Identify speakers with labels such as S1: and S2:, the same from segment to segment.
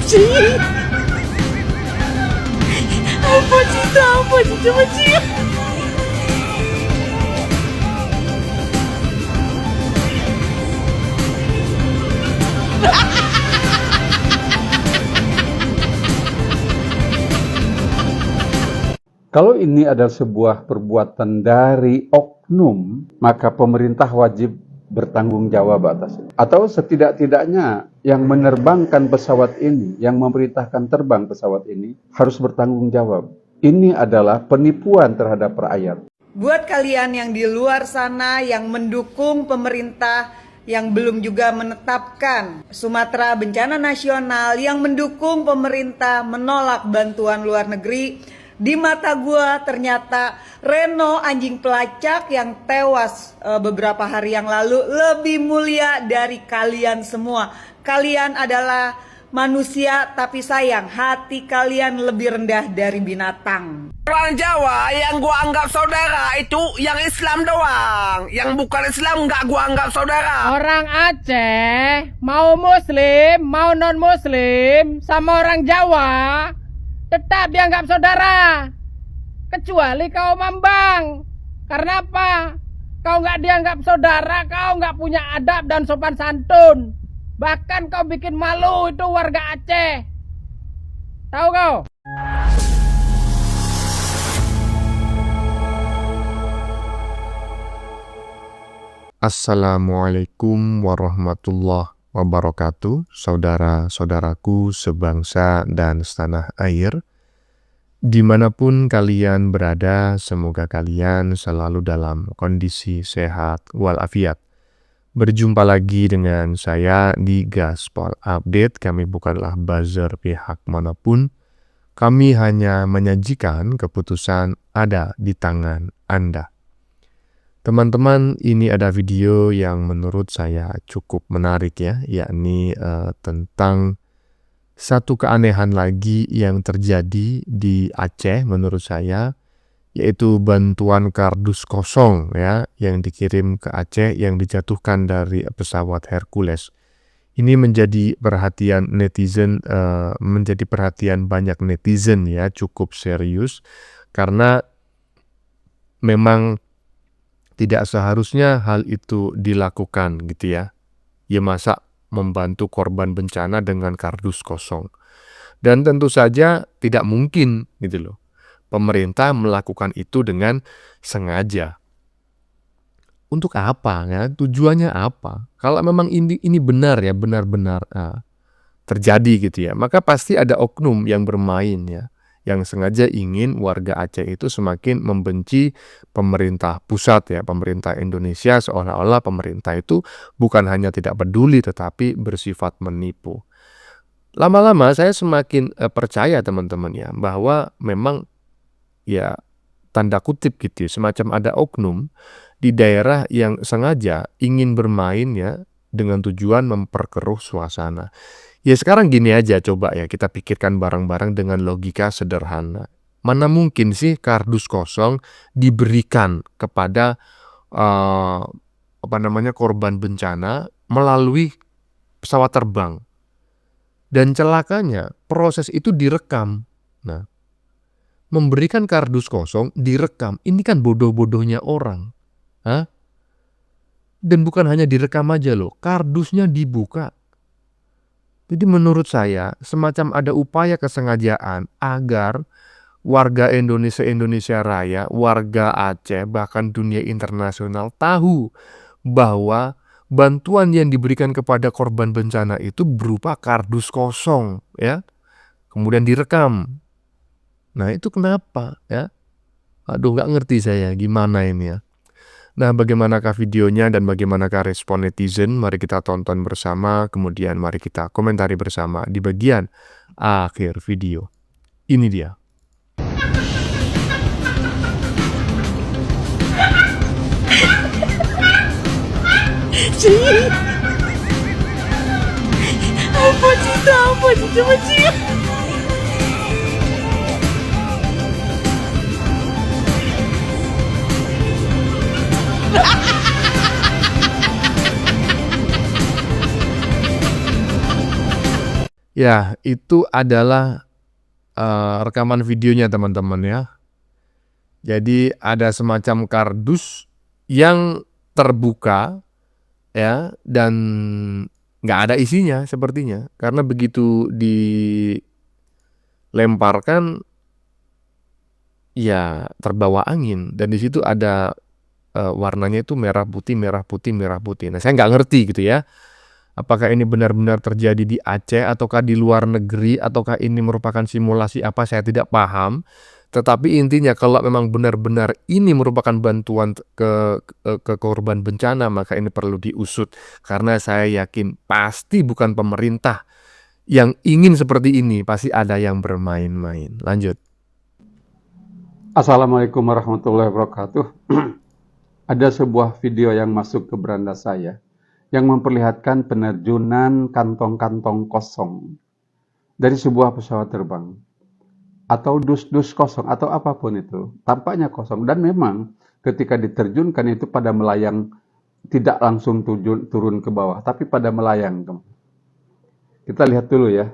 S1: Cik, apa cerita apa cuba cik?
S2: Kalau ini adalah sebuah perbuatan dari oknum, maka pemerintah wajib bertanggung jawab atasnya. Atau setidak-tidaknya yang menerbangkan pesawat ini, yang memerintahkan terbang pesawat ini, harus bertanggung jawab. Ini adalah penipuan terhadap rakyat.
S3: Buat kalian yang di luar sana yang mendukung pemerintah yang belum juga menetapkan Sumatera bencana nasional, yang mendukung pemerintah menolak bantuan luar negeri, di mata gua ternyata Reno anjing pelacak yang tewas beberapa hari yang lalu lebih mulia dari kalian semua. Kalian adalah manusia, tapi sayang hati kalian lebih rendah dari binatang.
S4: Orang Jawa yang gua anggap saudara itu yang Islam doang. Yang bukan Islam nggak gua anggap saudara.
S5: Orang Aceh, mau Muslim, mau non-Muslim, sama orang Jawa tetap dianggap saudara. Kecuali kau Mambang. Karena apa? Kau nggak dianggap saudara, kau nggak punya adab dan sopan santun. Bahkan kau bikin malu itu warga Aceh. Tahu kau?
S6: Assalamualaikum warahmatullahi wabarakatuh, saudara-saudaraku sebangsa dan setanah air. Dimanapun kalian berada, semoga kalian selalu dalam kondisi sehat walafiat. Berjumpa lagi dengan saya di Gaspol Update. Kami bukanlah buzzer pihak manapun. Kami hanya menyajikan keputusan ada di tangan Anda. Teman-teman, ini ada video yang menurut saya cukup menarik ya, yakni tentang satu keanehan lagi yang terjadi di Aceh menurut saya, yaitu bantuan kardus kosong ya yang dikirim ke Aceh yang dijatuhkan dari pesawat Hercules. Ini menjadi perhatian netizen, menjadi perhatian banyak netizen ya, cukup serius karena memang tidak seharusnya hal itu dilakukan gitu ya. Ya masa membantu korban bencana dengan kardus kosong. Dan tentu saja tidak mungkin gitu loh. Pemerintah melakukan itu dengan sengaja. Untuk apa ya? Tujuannya apa? Kalau memang ini benar ya, benar-benar terjadi gitu ya, maka pasti ada oknum yang bermain ya, yang sengaja ingin warga Aceh itu semakin membenci pemerintah pusat ya, pemerintah Indonesia, seolah-olah pemerintah itu bukan hanya tidak peduli tetapi bersifat menipu. Lama-lama saya semakin percaya teman-teman ya, bahwa memang ya tanda kutip gitu ya, semacam ada oknum di daerah yang sengaja ingin bermain ya dengan tujuan memperkeruh suasana. Ya sekarang gini aja, coba ya kita pikirkan bareng-bareng dengan logika sederhana. Mana mungkin sih kardus kosong diberikan kepada korban bencana melalui pesawat terbang. Dan celakanya proses itu direkam. Nah, memberikan kardus kosong direkam, ini kan bodoh-bodohnya orang. Dan bukan hanya direkam aja loh, kardusnya dibuka. Jadi menurut saya semacam ada upaya kesengajaan agar warga Indonesia Raya, warga Aceh, bahkan dunia internasional tahu bahwa bantuan yang diberikan kepada korban bencana itu berupa kardus kosong ya. Kemudian direkam. Nah, itu kenapa ya? Aduh, nggak ngerti saya gimana ini ya. Nah, bagaimanakah videonya dan bagaimanakah respon netizen? Mari kita tonton bersama, kemudian mari kita komentari bersama di bagian akhir video. Ini dia.
S1: Cik, apa cerita apa cuba cik?
S6: Ya, itu adalah rekaman videonya teman-teman ya. Jadi ada semacam kardus yang terbuka ya, dan nggak ada isinya sepertinya. Karena begitu dilemparkan ya terbawa angin, dan di situ ada warnanya itu merah putih, merah putih, merah putih. Nah, saya nggak ngerti gitu ya. Apakah ini benar-benar terjadi di Aceh ataukah di luar negeri, ataukah ini merupakan simulasi apa, saya tidak paham. Tetapi intinya kalau memang benar-benar ini merupakan bantuan ke korban bencana, maka ini perlu diusut. Karena saya yakin pasti bukan pemerintah yang ingin seperti ini, pasti ada yang bermain-main. Lanjut.
S2: Assalamualaikum warahmatullahi wabarakatuh. Ada sebuah video yang masuk ke beranda saya yang memperlihatkan penerjunan kantong-kantong kosong dari sebuah pesawat terbang, atau dus-dus kosong, atau apapun itu, tampaknya kosong. Dan memang ketika diterjunkan itu pada melayang, tidak langsung turun ke bawah, tapi pada melayang. Kita lihat dulu ya.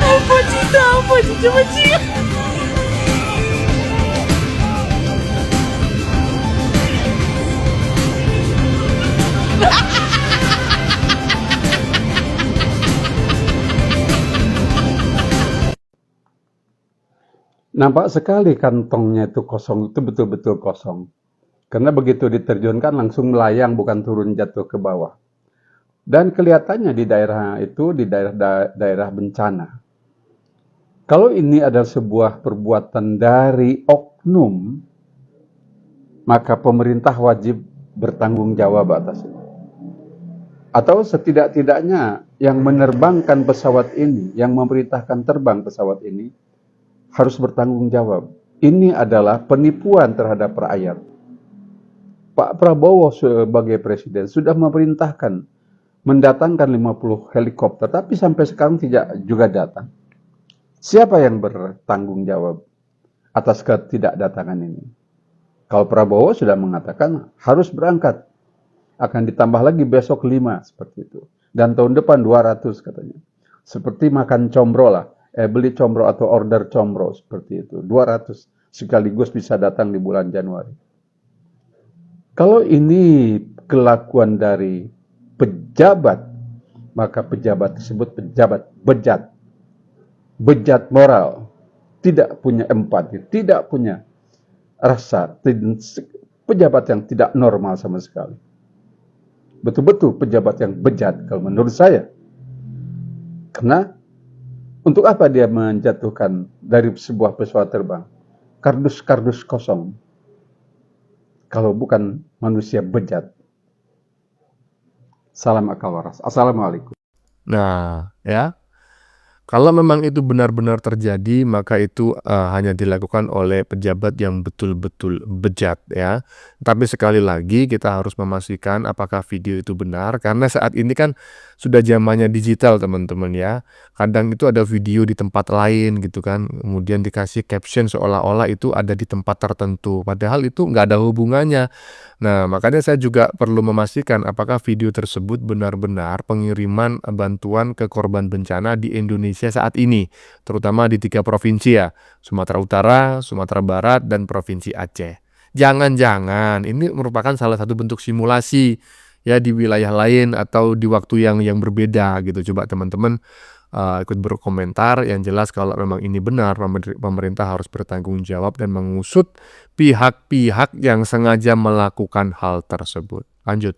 S1: Apa sih, coba sih.
S2: Nampak sekali kantongnya itu kosong, itu betul-betul kosong. Karena begitu diterjunkan langsung melayang, bukan turun jatuh ke bawah. Dan kelihatannya di daerah itu, di daerah bencana. Kalau ini adalah sebuah perbuatan dari oknum, maka pemerintah wajib bertanggung jawab atas itu. Atau setidak-tidaknya yang menerbangkan pesawat ini, yang memerintahkan terbang pesawat ini, harus bertanggung jawab. Ini adalah penipuan terhadap rakyat. Pak Prabowo sebagai presiden sudah memerintahkan mendatangkan 50 helikopter, tapi sampai sekarang tidak juga datang. Siapa yang bertanggung jawab atas ketidakdatangan ini? Kalau Prabowo sudah mengatakan harus berangkat, akan ditambah lagi besok 5 seperti itu. Dan tahun depan 200 katanya. Seperti makan combro lah. Beli combro atau order combro seperti itu. 200 sekaligus bisa datang di bulan Januari. Kalau ini kelakuan dari pejabat, maka pejabat tersebut pejabat bejat. Bejat moral. Tidak punya empati, tidak punya rasa. Pejabat yang tidak normal sama sekali. Betul-betul pejabat yang bejat kalau menurut saya. Karena untuk apa dia menjatuhkan dari sebuah pesawat terbang kardus-kardus kosong kalau bukan manusia bejat? Salam akal waras. Assalamualaikum.
S6: Nah, ya. Kalau memang itu benar-benar terjadi, maka itu hanya dilakukan oleh pejabat yang betul-betul bejat ya. Tapi sekali lagi kita harus memastikan apakah video itu benar, karena saat ini kan sudah zamannya digital teman-teman ya. Kadang itu ada video di tempat lain gitu kan, kemudian dikasih caption seolah-olah itu ada di tempat tertentu, padahal itu nggak ada hubungannya. Nah, makanya saya juga perlu memastikan apakah video tersebut benar-benar pengiriman bantuan ke korban bencana di Indonesia saat ini, terutama di 3 provinsi ya, Sumatera Utara, Sumatera Barat, dan Provinsi Aceh. Jangan-jangan ini merupakan salah satu bentuk simulasi ya di wilayah lain atau di waktu yang berbeda gitu. Coba teman-teman ikut berkomentar. Yang jelas kalau memang ini benar, pemerintah harus bertanggung jawab dan mengusut pihak-pihak yang sengaja melakukan hal tersebut. Lanjut.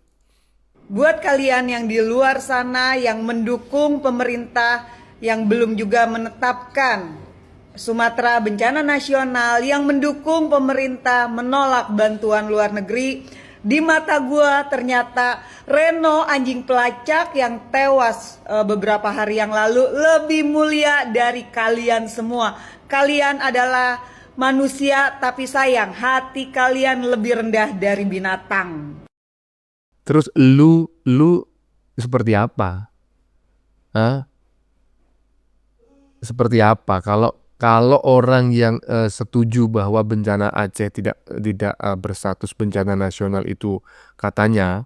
S3: Buat kalian yang di luar sana yang mendukung pemerintah yang belum juga menetapkan Sumatera Bencana Nasional, yang mendukung pemerintah menolak bantuan luar negeri, di mata gua ternyata Reno anjing pelacak yang tewas beberapa hari yang lalu lebih mulia dari kalian semua. Kalian adalah manusia, tapi sayang hati kalian lebih rendah dari binatang.
S6: Terus lu seperti apa? Hah? Seperti apa? Kalau Kalau orang yang setuju bahwa bencana Aceh tidak berstatus bencana nasional itu katanya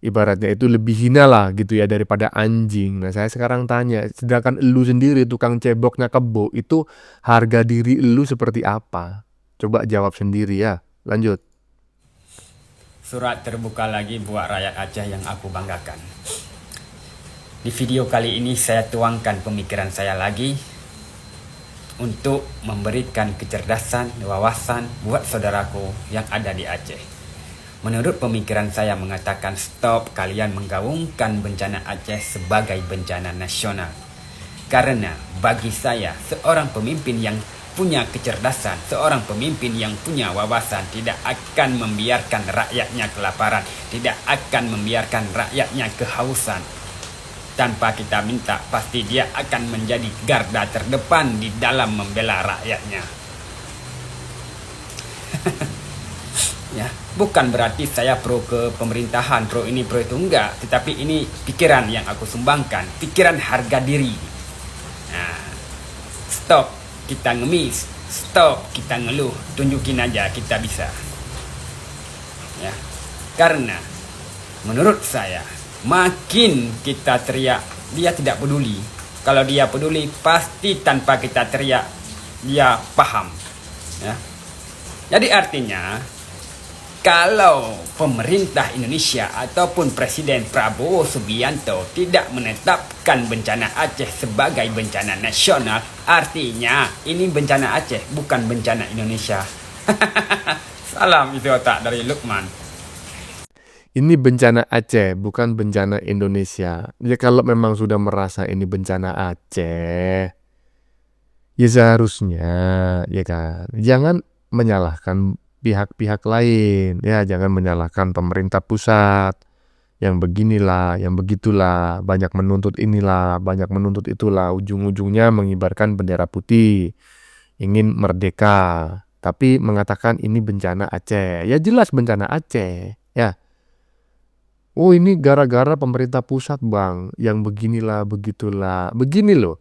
S6: ibaratnya itu lebih hina lah gitu ya daripada anjing. Nah saya sekarang tanya, sedangkan elu sendiri tukang ceboknya kebo itu harga diri elu seperti apa? Coba jawab sendiri ya. Lanjut.
S7: Surat terbuka lagi buat rakyat Aceh yang aku banggakan. Di video kali ini saya tuangkan pemikiran saya lagi untuk memberikan kecerdasan, wawasan buat saudaraku yang ada di Aceh. Menurut pemikiran saya mengatakan stop kalian menggaungkan bencana Aceh sebagai bencana nasional. Karena bagi saya seorang pemimpin yang punya kecerdasan, seorang pemimpin yang punya wawasan tidak akan membiarkan rakyatnya kelaparan, tidak akan membiarkan rakyatnya kehausan. Tanpa kita minta, pasti dia akan menjadi garda terdepan di dalam membela rakyatnya. Ya, bukan berarti saya pro ke pemerintahan, pro ini, pro itu, enggak. Tetapi ini pikiran yang aku sumbangkan, pikiran harga diri. Nah, stop kita ngemis, stop kita ngeluh, tunjukin aja kita bisa. Ya, karena menurut saya makin kita teriak, dia tidak peduli. Kalau dia peduli, pasti tanpa kita teriak, dia paham. Ya. Jadi artinya, kalau pemerintah Indonesia ataupun Presiden Prabowo Subianto tidak menetapkan bencana Aceh sebagai bencana nasional, artinya ini bencana Aceh, bukan bencana Indonesia. Salam isi otak dari Lukman.
S6: Ini bencana Aceh, bukan bencana Indonesia. Ya kalau memang sudah merasa ini bencana Aceh, ya seharusnya, ya kan, jangan menyalahkan pihak-pihak lain, ya jangan menyalahkan pemerintah pusat, yang beginilah, yang begitulah, banyak menuntut inilah, banyak menuntut itulah, ujung-ujungnya mengibarkan bendera putih, ingin merdeka, tapi mengatakan ini bencana Aceh, ya jelas bencana Aceh, ya. Oh ini gara-gara pemerintah pusat bang, yang beginilah, begitulah, begini loh.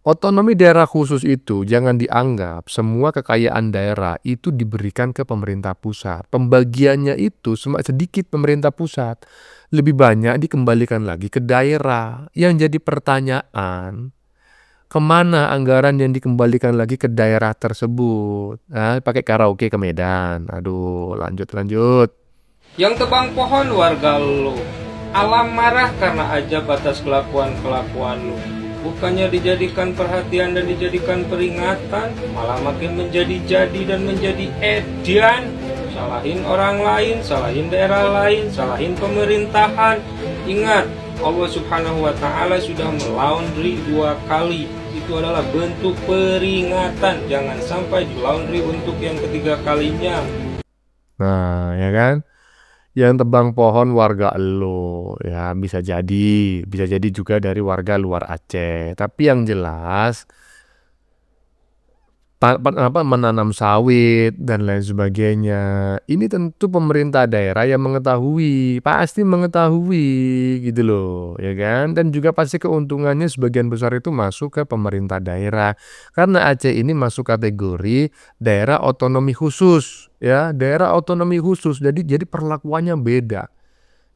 S6: Otonomi daerah khusus itu jangan dianggap semua kekayaan daerah itu diberikan ke pemerintah pusat. Pembagiannya itu sedikit pemerintah pusat. Lebih banyak dikembalikan lagi ke daerah. Yang jadi pertanyaan, kemana anggaran yang dikembalikan lagi ke daerah tersebut? Pakai karaoke ke Medan. Aduh, lanjut.
S5: Yang tebang pohon warga lu. Alam marah karena aja batas kelakuan lu. Bukannya dijadikan perhatian dan dijadikan peringatan, malah makin menjadi-jadi dan menjadi edan. Salahin orang lain, salahin daerah lain, salahin pemerintahan. Ingat, Allah Subhanahu wa Ta'ala sudah melaundry 2 kali. Itu adalah bentuk peringatan. Jangan sampai dilaundry untuk yang ketiga kalinya.
S6: Nah, ya kan? Yang tebang pohon warga elo, ya bisa jadi juga dari warga luar Aceh. Tapi yang jelas menanam sawit dan lain sebagainya. Ini tentu pemerintah daerah yang pasti mengetahui gitu loh, ya kan? Dan juga pasti keuntungannya sebagian besar itu masuk ke pemerintah daerah. Karena Aceh ini masuk kategori daerah otonomi khusus, ya, daerah otonomi khusus. Jadi perlakuannya beda.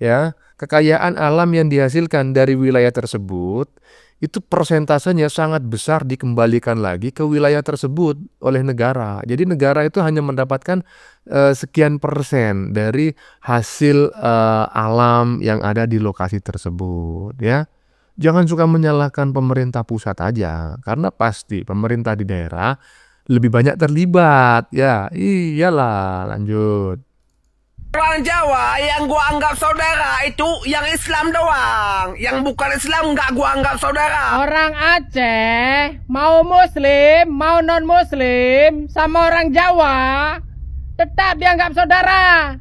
S6: Ya, kekayaan alam yang dihasilkan dari wilayah tersebut itu persentasenya sangat besar dikembalikan lagi ke wilayah tersebut oleh negara. Jadi negara itu hanya mendapatkan sekian persen dari hasil alam yang ada di lokasi tersebut, ya. Jangan suka menyalahkan pemerintah pusat aja, karena pasti pemerintah di daerah lebih banyak terlibat, ya. Iyalah, lanjut.
S4: Orang Jawa yang gua anggap saudara itu yang Islam doang. Yang bukan Islam nggak gua anggap saudara.
S5: Orang Aceh, mau Muslim, mau non-Muslim, sama orang Jawa, tetap dianggap saudara.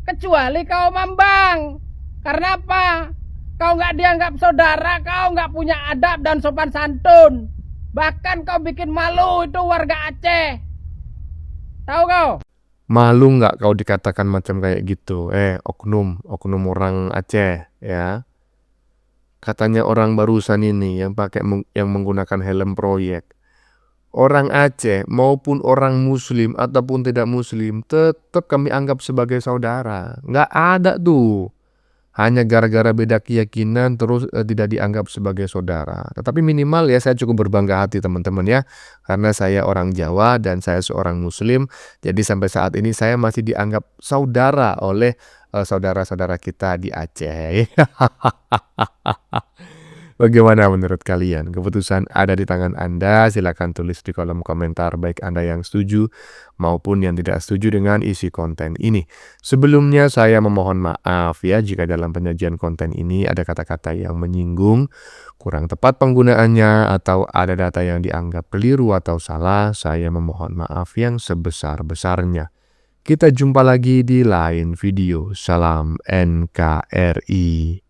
S5: Kecuali kau Mambang. Karena apa? Kau nggak dianggap saudara, kau nggak punya adab dan sopan santun. Bahkan kau bikin malu itu warga Aceh. Tahu kau?
S6: Malu nggak kau dikatakan macam kayak gitu? Oknum orang Aceh, ya. Katanya orang barusan ini yang menggunakan helm proyek. orang Aceh maupun orang muslim ataupun tidak muslim tetap kami anggap sebagai saudara. Nggak ada tuh. Hanya gara-gara beda keyakinan terus tidak dianggap sebagai saudara. Tetapi minimal ya saya cukup berbangga hati teman-teman ya. Karena saya orang Jawa dan saya seorang muslim. Jadi sampai saat ini saya masih dianggap saudara oleh saudara-saudara kita di Aceh. Bagaimana menurut kalian? Keputusan ada di tangan Anda. Silakan tulis di kolom komentar baik Anda yang setuju maupun yang tidak setuju dengan isi konten ini. Sebelumnya saya memohon maaf ya jika dalam penyajian konten ini ada kata-kata yang menyinggung, kurang tepat penggunaannya, atau ada data yang dianggap keliru atau salah. Saya memohon maaf yang sebesar-besarnya. Kita jumpa lagi di lain video. Salam NKRI.